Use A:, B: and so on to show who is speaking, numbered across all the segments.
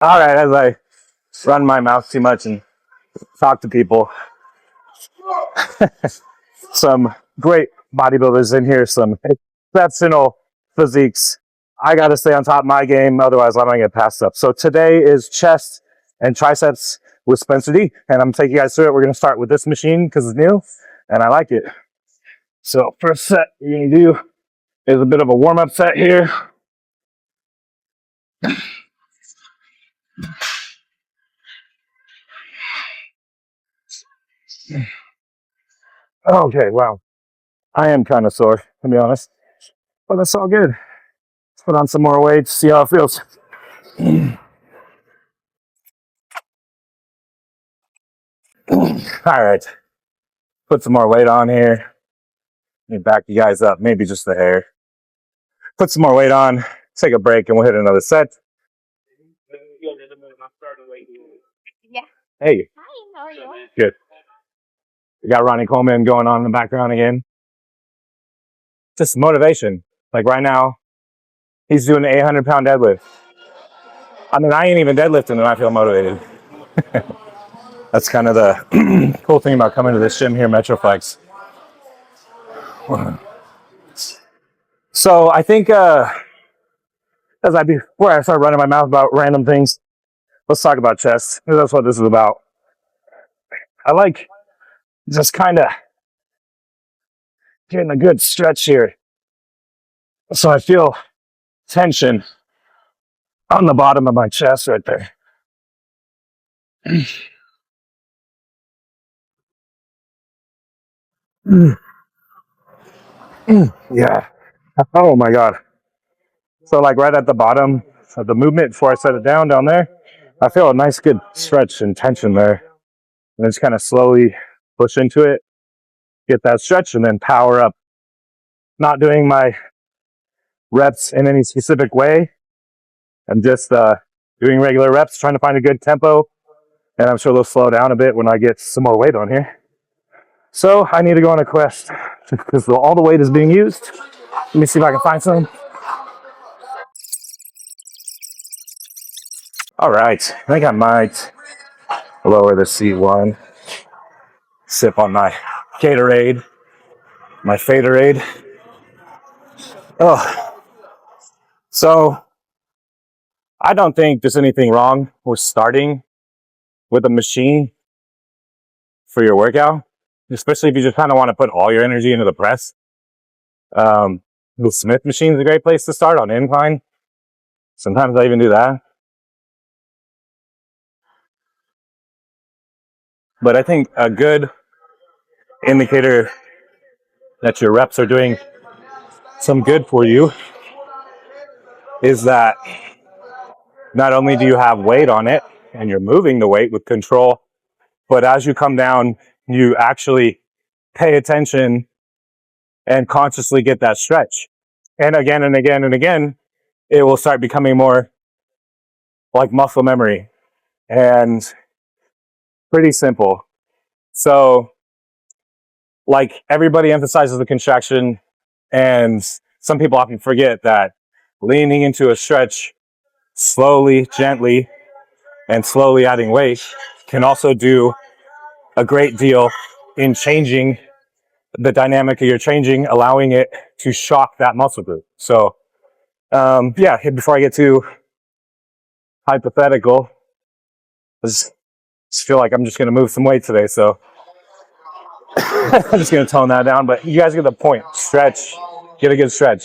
A: All right, as I run my mouth too much and talk to people, some great bodybuilders in here, some exceptional physiques. I got to stay on top of my game, otherwise I'm going to get passed up. So today is chest and triceps with Spencer D, and I'm taking you guys through it. We're going to start with this machine because it's new, and I like it. So first set you're going to do is a bit of a warm-up set here. Okay, wow. I am kind of sore, to be honest, but that's all good. Let's put on some more weight, see how it feels. All right, put some more weight on here. Let me back you guys up, maybe just the hair. Put some more weight on, take a break, and we'll hit another set.
B: Yeah.
A: Hey.
B: Hi, how are you?
A: Good. We got Ronnie Coleman going on in the background again. Just motivation. Like right now, he's doing an 800-pound deadlift. I mean, I ain't even deadlifting and I feel motivated. That's kind of the cool thing about coming to this gym here, Metroflex. So I think before I start running my mouth about random things, let's talk about chest. That's what this is about. I like just kind of getting a good stretch here. So I feel tension on the bottom of my chest right there. Yeah. Oh my God. So like right at the bottom of the movement before I set it down there, I feel a nice good stretch and tension there. And just kind of slowly push into it, get that stretch, and then power up. Not doing my reps in any specific way. I'm just doing regular reps, trying to find a good tempo. And I'm sure they'll slow down a bit when I get some more weight on here. So I need to go on a quest because all the weight is being used. Let me see if I can find some. All right, I think I might lower the C1, sip on my Gatorade, my Faderade. Oh, so I don't think there's anything wrong with starting with a machine for your workout, especially if you just kind of want to put all your energy into the press. The Smith machine is a great place to start on incline. Sometimes I even do that. But I think a good indicator that your reps are doing some good for you is that not only do you have weight on it and you're moving the weight with control, but as you come down, you actually pay attention and consciously get that stretch. And again and again and again, it will start becoming more like muscle memory and pretty simple. So like everybody emphasizes the contraction, and some people often forget that leaning into a stretch slowly, gently, and slowly adding weight can also do a great deal in changing the dynamic of your changing, allowing it to shock that muscle group. So, yeah, before I get too hypothetical, I just feel like I'm just going to move some weight today. So I'm just going to tone that down. But you guys get the point. Stretch. Get a good stretch.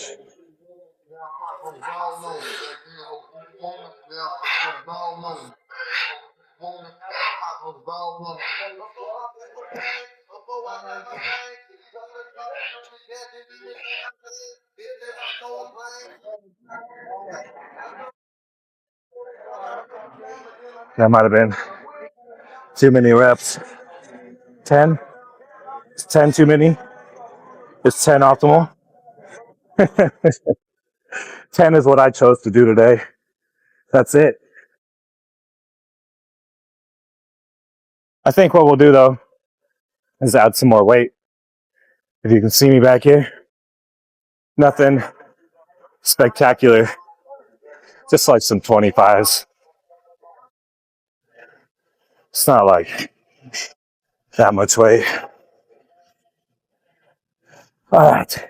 A: That might have been too many reps. 10? Is 10 too many? Is 10 optimal? 10 is what I chose to do today. That's it. I think what we'll do though is add some more weight. If you can see me back here, nothing spectacular, just like some 25s. It's not like that much weight. All right.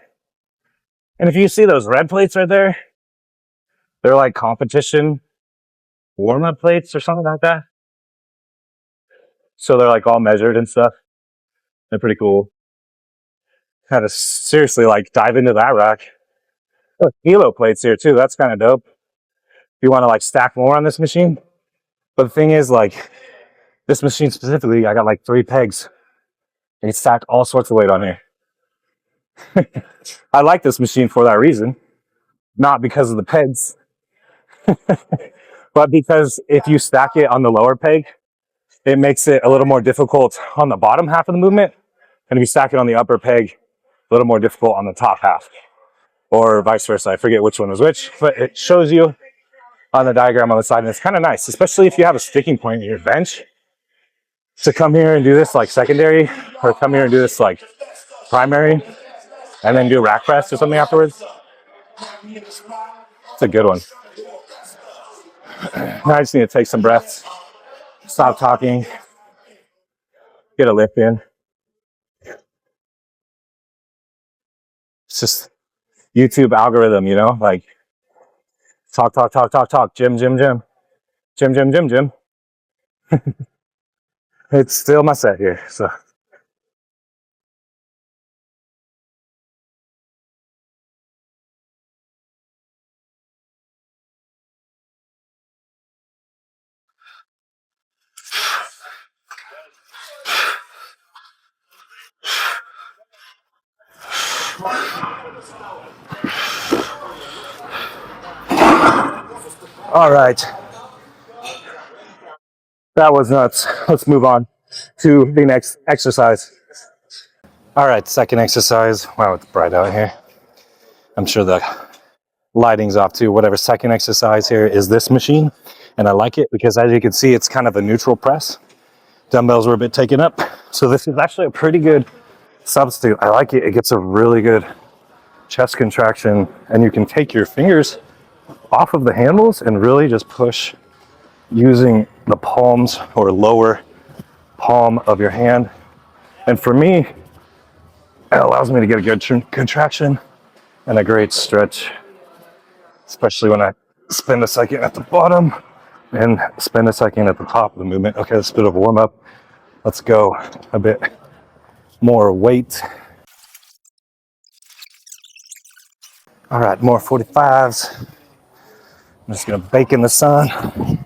A: And if you see those red plates right there, they're like competition warm-up plates or something like that. So they're like all measured and stuff. They're pretty cool. Had to seriously like dive into that rack. Oh, kilo plates here too. That's kind of dope. If you want to like stack more on this machine. But the thing is, like, this machine specifically, I got like 3 pegs. You can stack all sorts of weight on here. I like this machine for that reason. Not because of the pegs, but because if you stack it on the lower peg, it makes it a little more difficult on the bottom half of the movement. And if you stack it on the upper peg, a little more difficult on the top half. Or vice versa. I forget which one was which, but it shows you on the diagram on the side. And it's kind of nice, especially if you have a sticking point in your bench, to come here and do this like secondary, or come here and do this like primary, and then do rack press or something afterwards. It's a good one. Now I just need to take some breaths, stop talking, get a lift in. It's just YouTube algorithm, you know, like talk, talk, talk, talk, talk, gym, gym, gym, gym, gym, gym, gym. It's still my set here, so. All right. That was nuts. Let's move on to the next exercise. All right, second exercise. Wow, it's bright out here. I'm sure the lighting's off too. Whatever, second exercise here is this machine. And I like it because, as you can see, it's kind of a neutral press. Dumbbells were a bit taken up. So this is actually a pretty good substitute. I like it. It gets a really good chest contraction, and you can take your fingers off of the handles and really just push using the palms or lower palm of your hand. And for me, it allows me to get a good contraction and a great stretch, especially when I spend a second at the bottom and spend a second at the top of the movement. Okay, let's do a bit of a warm up. Let's go a bit more weight. All right, more 45s. I'm just gonna bake in the sun,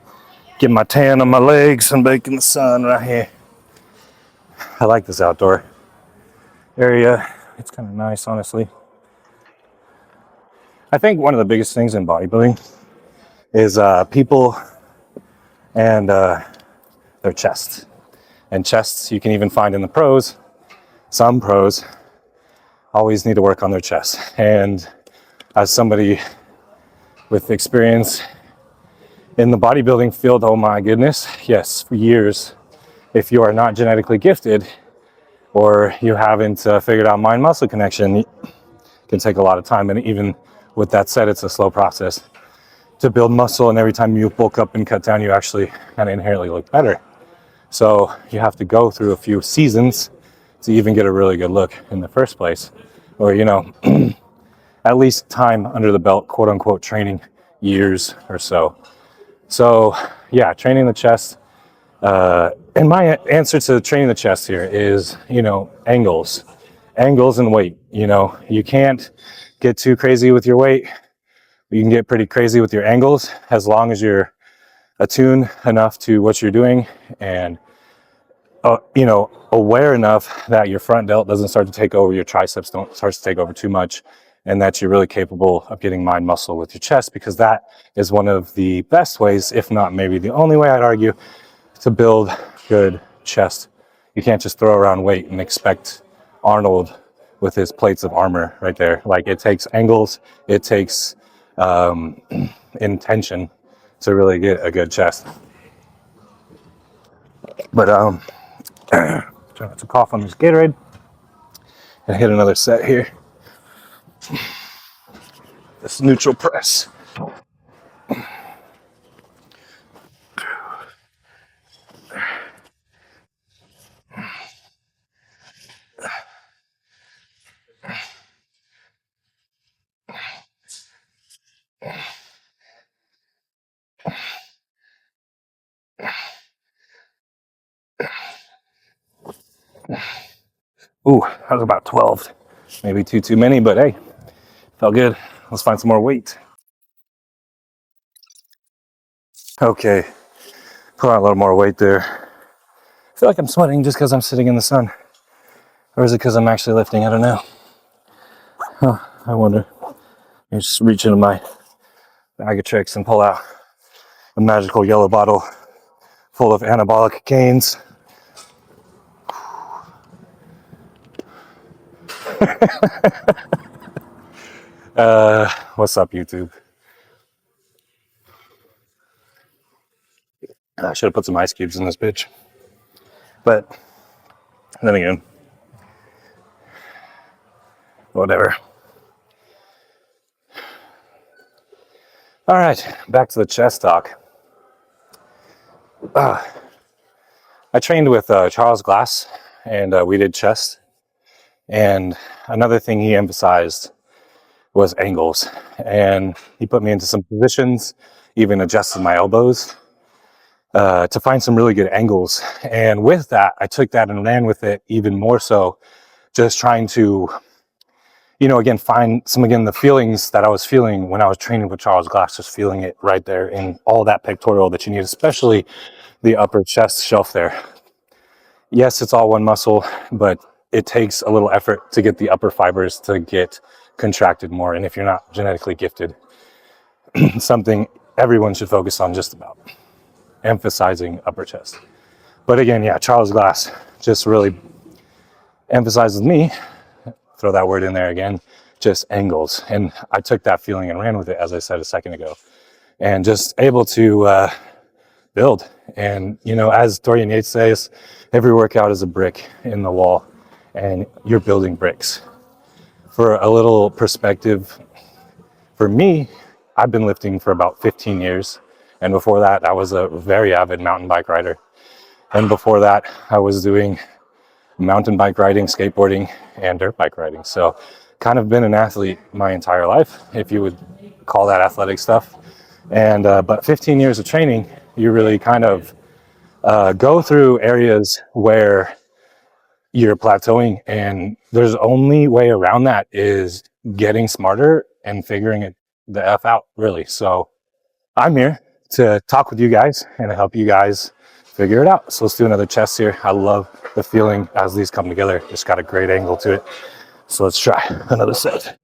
A: get my tan on my legs and bake in the sun right here. I like this outdoor area. It's kind of nice, honestly. I think one of the biggest things in bodybuilding is people and their chest. And chests you can even find in the pros. Some pros always need to work on their chest. And as somebody with experience in the bodybuilding field, oh my goodness, yes, for years, if you are not genetically gifted or you haven't figured out mind-muscle connection, it can take a lot of time. And even with that said, it's a slow process to build muscle, and every time you bulk up and cut down, you actually kind of inherently look better. So you have to go through a few seasons to even get a really good look in the first place, or, you know, at least time under the belt, quote unquote, training years or so. So yeah, training the chest. And my answer to training the chest here is, you know, angles and weight. You know, you can't get too crazy with your weight. You can get pretty crazy with your angles as long as you're attuned enough to what you're doing and, you know, aware enough that your front delt doesn't start to take over, your triceps don't start to take over too much, and that you're really capable of getting mind muscle with your chest, because that is one of the best ways, if not maybe the only way, I'd argue, to build good chest. You can't just throw around weight and expect Arnold with his plates of armor right there. Like, it takes angles, it takes intention to really get a good chest. But try not to cough on this Gatorade and hit another set here. This neutral press. Ooh, that was about 12. Maybe too many, but hey, felt good. Let's find some more weight. Okay, put on a little more weight there. I feel like I'm sweating just because I'm sitting in the sun. Or is it because I'm actually lifting? I don't know. Huh, I wonder. I just reach into my bag of tricks and pull out a magical yellow bottle full of anabolic gains. What's up, YouTube? I should have put some ice cubes in this bitch. But then again, whatever. All right, back to the chest talk. I trained with Charles Glass, and we did chest. And another thing he emphasized was angles. And he put me into some positions, even adjusted my elbows to find some really good angles. And with that, I took that and ran with it even more so, just trying to, again, find the feelings that I was feeling when I was training with Charles Glass, just feeling it right there in all that pectoral that you need, especially the upper chest shelf there. Yes, it's all one muscle, but it takes a little effort to get the upper fibers to get contracted more. And if you're not genetically gifted, something everyone should focus on, just about emphasizing upper chest. But again, yeah, Charles Glass just really emphasizes me, throw that word in there again, just angles. And I took that feeling and ran with it, as I said a second ago, and just able to build. And, as Dorian Yates says, every workout is a brick in the wall, and you're building bricks. For a little perspective, for me, I've been lifting for about 15 years. And before that, I was a very avid mountain bike rider. And before that, I was doing mountain bike riding, skateboarding, and dirt bike riding. So kind of been an athlete my entire life, if you would call that athletic stuff. And but 15 years of training, you really kind of go through areas where you're plateauing, and there's only way around that is getting smarter and figuring it the F out, really. So I'm here to talk with you guys and help you guys figure it out. So let's do another chest here. I love the feeling as these come together. It's got a great angle to it. So let's try another set.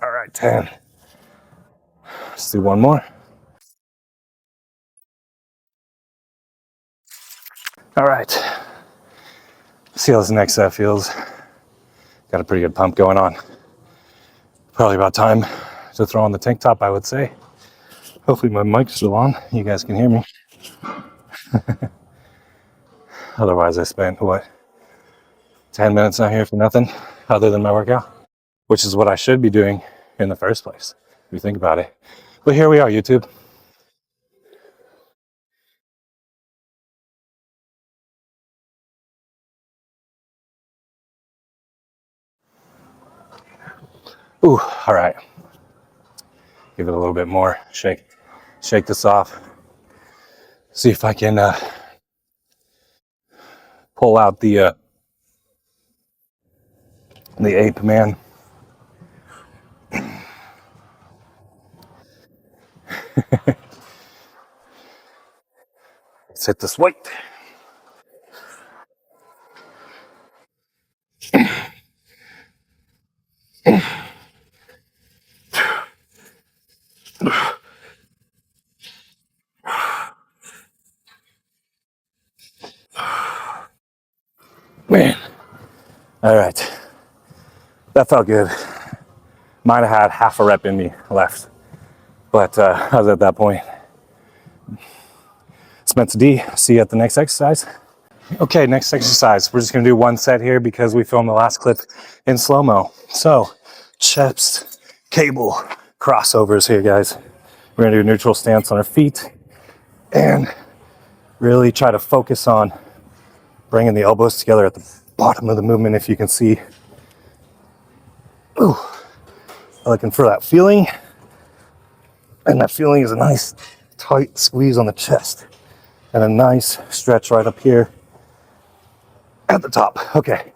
A: All right, 10. Let's do one more. All right. See how this next set feels. Got a pretty good pump going on. Probably about time to throw on the tank top, I would say. Hopefully my mic's still on. You guys can hear me. Otherwise, I spent, 10 minutes out here for nothing other than my workout, which is what I should be doing in the first place, if you think about it. But here we are, YouTube. Ooh, all right. Give it a little bit more. Shake this off. See if I can pull out the ape man. Let's hit this weight. Man. All right. That felt good. Might have had half a rep in me left, but I was at that point. Spencer D, see you at the next exercise. Okay, next exercise. We're just gonna do one set here because we filmed the last clip in slow-mo. So, chest, cable, crossovers here, guys. We're gonna do a neutral stance on our feet and really try to focus on bringing the elbows together at the bottom of the movement, if you can see. Ooh, looking for that feeling. And that feeling is a nice tight squeeze on the chest and a nice stretch right up here at the top. Okay.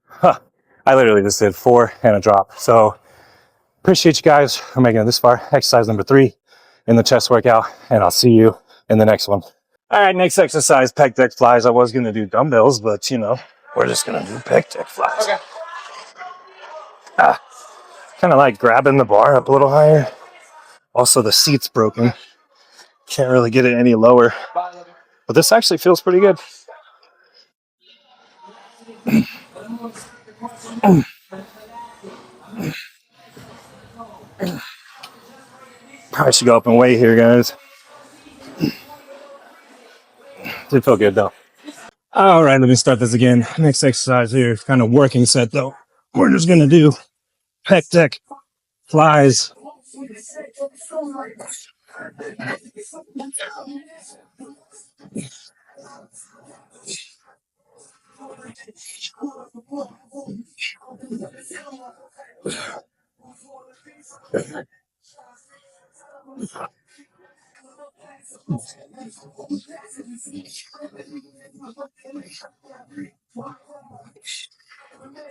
A: Huh. I literally just did 4 and a drop. So appreciate you guys for making it this far. Exercise number 3 in the chest workout, and I'll see you in the next one. All right, next exercise, pec deck flies. I was gonna do dumbbells, but you know, we're just gonna do pec deck flies. Okay. Kind of like grabbing the bar up a little higher. Also, the seat's broken. Can't really get it any lower. But this actually feels pretty good. Probably should go up and weigh here, guys. Did feel good though. All right, let me start this again. Next exercise here is kind of working set though. We're just gonna do pec deck flies.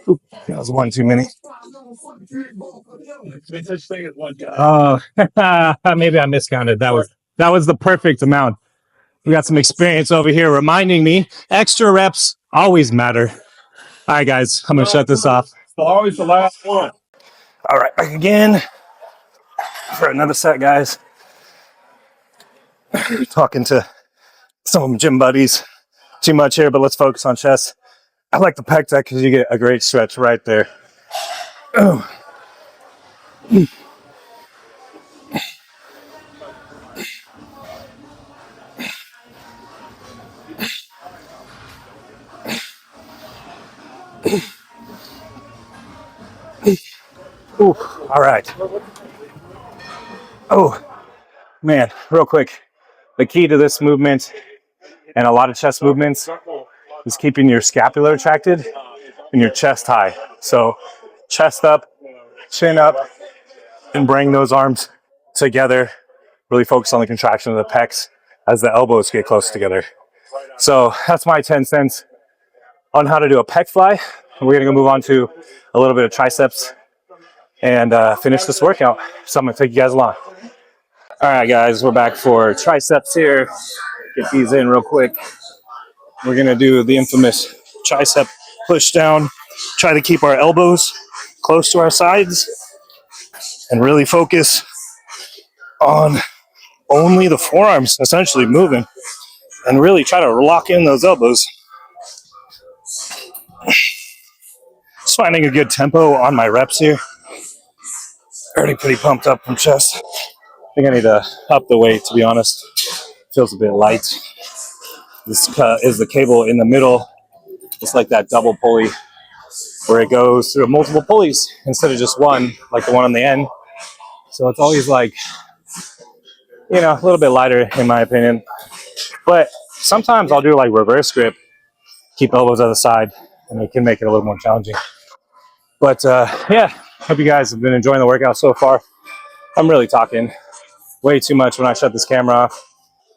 A: Oop, that was one too many. Maybe I miscounted. That was the perfect amount. We got some experience over here reminding me extra reps always matter. All right, guys, I'm gonna shut this off. Always the last one. All right, back again for another set, guys. Talking to some of my gym buddies. Too much here, but let's focus on chest. I like the pec deck because you get a great stretch right there. Oh. Ooh, all right. Oh, man, real quick. The key to this movement and a lot of chest movements is keeping your scapula retracted and your chest high. So chest up, chin up, and bring those arms together. Really focus on the contraction of the pecs as the elbows get close together. So that's my 10 cents on how to do a pec fly. We're gonna go move on to a little bit of triceps and finish this workout. So I'm gonna take you guys along. All right, guys, we're back for triceps here. Get these in real quick. We're gonna do the infamous tricep push down. Try to keep our elbows close to our sides and really focus on only the forearms essentially moving and really try to lock in those elbows. Just finding a good tempo on my reps here. Already pretty pumped up from chest. I think I need to up the weight, to be honest. Feels a bit light. This is the cable in the middle. It's like that double pulley where it goes through multiple pulleys instead of just one, like the one on the end. So it's always like, you know, a little bit lighter in my opinion. But sometimes I'll do like reverse grip, keep elbows on the side, and it can make it a little more challenging. But yeah, hope you guys have been enjoying the workout so far. I'm really talking way too much when I shut this camera off.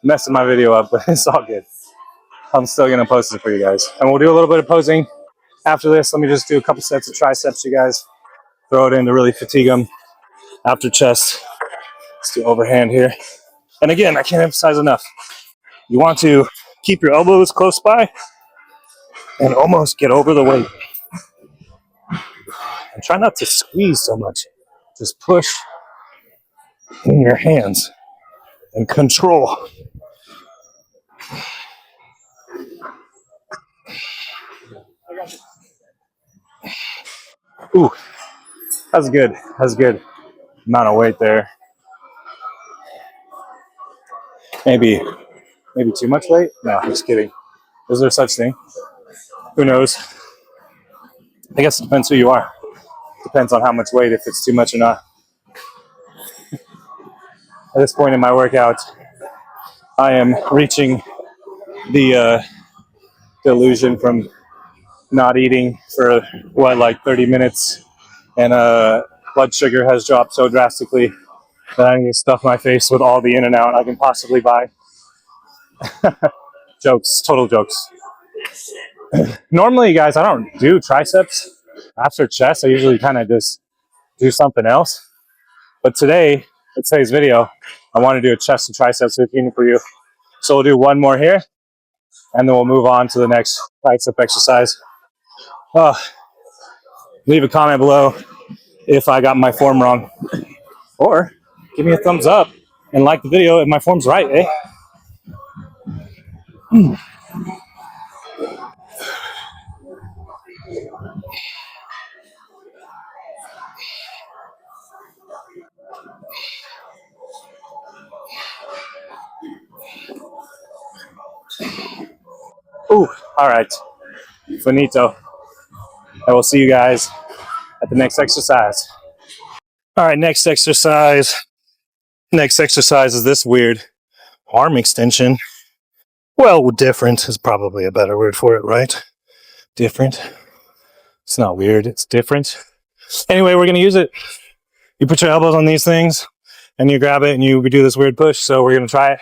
A: Messing my video up, but it's all good. I'm still gonna post it for you guys. And we'll do a little bit of posing after this. Let me just do a couple sets of triceps, you guys. Throw it in to really fatigue them. After chest, let's do overhand here. And again, I can't emphasize enough. You want to keep your elbows close by and almost get over the weight. And try not to squeeze so much. Just push in your hands and control. Ooh, that's good. That's good amount of weight there. Maybe too much weight? No, I'm just kidding. Is there such thing? Who knows? I guess it depends who you are. Depends on how much weight, if it's too much or not. At this point in my workout, I am reaching the delusion from not eating for like 30 minutes, and blood sugar has dropped so drastically that I need to stuff my face with all the In and Out I can possibly buy. Jokes, total jokes. Normally, guys, I don't do triceps after chest. I usually kind of just do something else. But today, in today's video, I want to do a chest and triceps routine for you. So we'll do one more here, and then we'll move on to the next tricep exercise. Leave a comment below if I got my form wrong, or give me a thumbs up and like the video if my form's right, eh? Ooh, all right, finito. I will see you guys at the next exercise. All right, next exercise. Next exercise is this weird arm extension. Well, different is probably a better word for it, right? Different. It's not weird, it's different. Anyway, we're gonna use it. You put your elbows on these things and you grab it and you do this weird push. So we're gonna try it.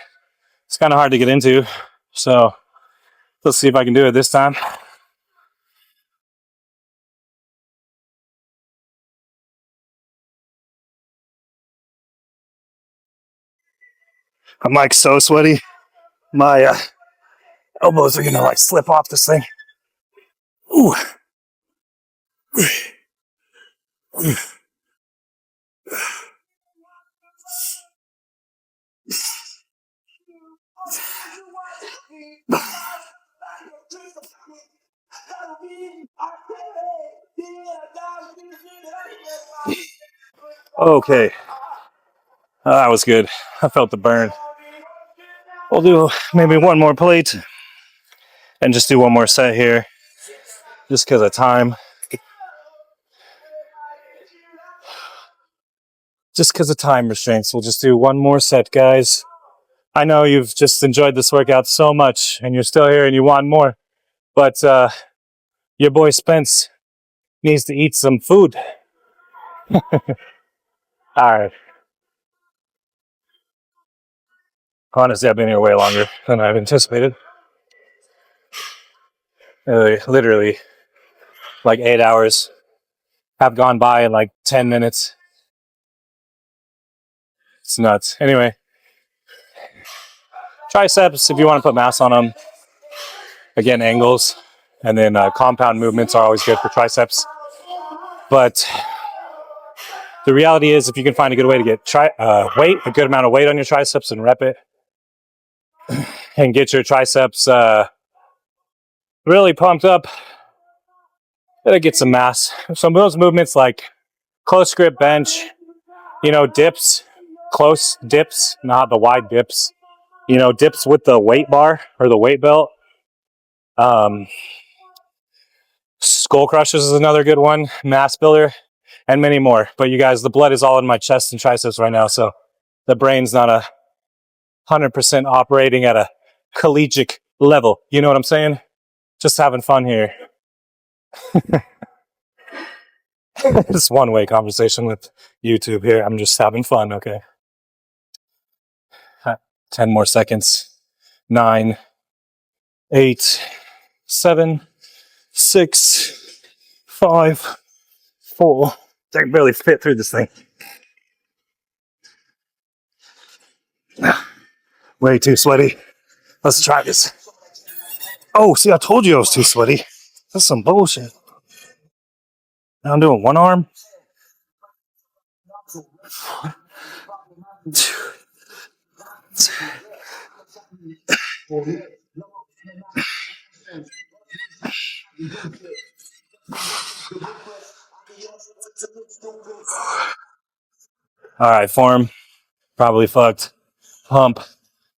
A: It's kind of hard to get into. So let's see if I can do it this time. I'm like so sweaty. My elbows are gonna like slip off this thing. Ooh. Okay. That was good. I felt the burn. We'll do maybe one more plate and just do one more set here just because of time. Just because of time restraints, we'll just do one more set, guys. I know you've just enjoyed this workout so much and you're still here and you want more, but your boy Spence needs to eat some food. All right. Honestly, I've been here way longer than I've anticipated. Literally, like 8 hours have gone by in like 10 minutes. It's nuts. Anyway, triceps, if you want to put mass on them, again, angles, and then compound movements are always good for triceps. But the reality is, if you can find a good way to get weight, a good amount of weight on your triceps and rep it, and get your triceps really pumped up, it'll get some mass. Some of those movements like close grip bench, dips, close dips, not the wide dips, dips with the weight bar or the weight belt. Skull crushers is another good one, mass builder, and many more. But you guys, the blood is all in my chest and triceps right now, so the brain's not 100% operating at a collegiate level. You know what I'm saying? Just having fun here. It's one-way conversation with YouTube here. I'm just having fun, okay? 10 more seconds. 9, 8, 7, 6, 5, 4. I can barely fit through this thing. Way too sweaty. Let's try this. Oh, see, I told you I was too sweaty. That's some bullshit. Now I'm doing one arm. All right, form. Probably fucked. Pump.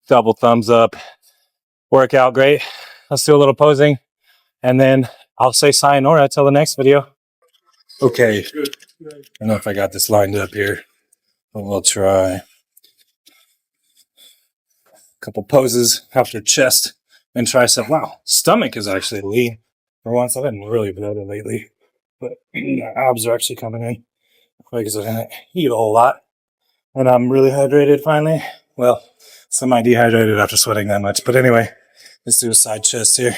A: Double thumbs up. Workout great. Let's do a little posing. And then I'll say sayonara till the next video. Okay. I don't know if I got this lined up here, but we'll try. Couple poses after chest and tricep. Wow, stomach is actually lean for once. I've been really bloated lately, but abs are actually coming in because I didn't eat a whole lot. And I'm really hydrated finally. Well, semi-dehydrated after sweating that much. But anyway, let's do a side chest here.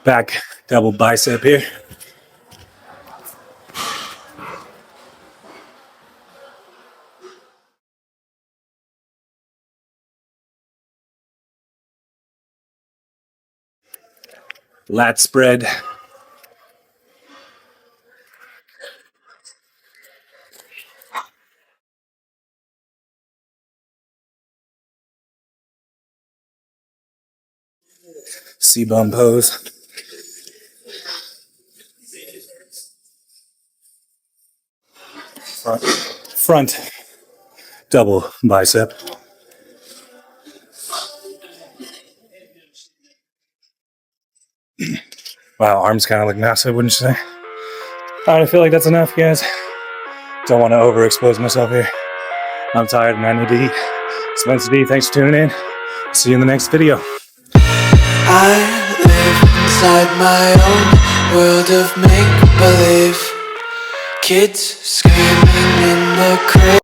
A: Back double bicep here. Lat spread. C-bum pose. Front double bicep. Wow, arms kind of look massive, wouldn't you say? All right, I feel like that's enough, guys. Don't want to overexpose myself here. I'm tired and I need to eat. Spencerdthatsme, thanks for tuning in. See you in the next video.
C: I live inside my own world of make-believe. Kids screaming in the crib.